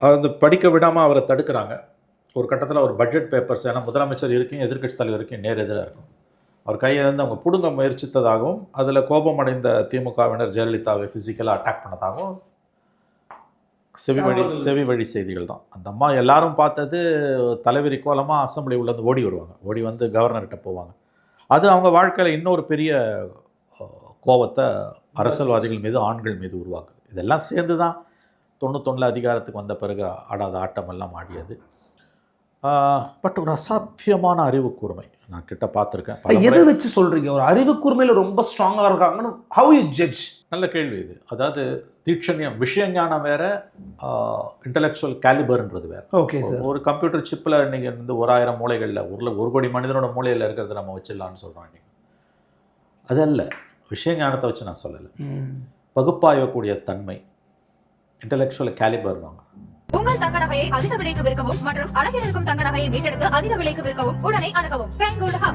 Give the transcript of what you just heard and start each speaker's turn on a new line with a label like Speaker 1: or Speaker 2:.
Speaker 1: அது படிக்க விடாமல் அவரை தடுக்கிறாங்க. ஒரு கட்டத்தில் அவர் பட்ஜெட் பேப்பர்ஸ், ஏன்னா முதலமைச்சர் இருக்கும், எதிர்க்கட்சி தலைவர் இருக்கும், நேர் எதிராக இருக்கும். அவர் கையிலேருந்து அவங்க பிடுங்க முயற்சித்ததாகவும், அதில் கோபமடைந்த திமுகவினர் ஜெயலலிதாவை ஃபிசிக்கலாக அட்டாக் பண்ணதாகவும் செவி வழி செய்திகள் தான். அந்த அம்மா எல்லாரும் பார்த்தது தலைவிரி கோலமாக அசம்பிளி உள்ளேருந்து ஓடி வருவாங்க, ஓடி வந்து கவர்னர்கிட்ட போவாங்க. அது அவங்க வாழ்க்கையில் இன்னொரு பெரிய கோபத்தை அரசியல்வாதிகள் மீது, ஆண்கள் மீது உருவாக்குது. இதெல்லாம் சேர்ந்து தான் 91 அதிகாரத்துக்கு வந்த பிறகு ஆடாத ஆட்டமெல்லாம் ஆடியது. பட் ஒரு அசாத்தியமான அறிவு கூர்மை நான் கிட்ட பார்த்துருக்கேன்.
Speaker 2: எதை வச்சு சொல்கிறீங்க? ஒரு அறிவு கூர்மையில் ரொம்ப ஸ்ட்ராங்காக இருக்காங்கன்னு ஹவ் யூ ஜட்ஜ்?
Speaker 1: நல்ல கேள்வி இது. அதாவது தீட்சண்யம், விஷயஞானம் வேற, இன்டலெக்சுவல் கேலிபர்ன்றது வேறு.
Speaker 2: Okay sir.
Speaker 1: ஒரு கம்ப்யூட்டர் சிப்பில் நீங்கள் வந்து 1000 மூளைகளில் ஒரு கோடி மனிதனோட மூளையில் இருக்கிறத நம்ம வச்சிடலான்னு சொல்கிறோம். நீங்கள் அதல்ல, விஷயஞானத்தை வச்சு நான் சொல்லலை. பகுப்பாயக்கூடிய தன்மை, இன்டலெக்சுவல் கேலிபர்னாங்க.
Speaker 3: உங்கள் தங்க நகையை அதிக விலைக்கு விற்கவும் மற்றும் அழகில் இருக்கும் தங்க நகையை மீட்டெடுத்து அதிக விலைக்கு விற்கவும் உடனே அணுகவும்.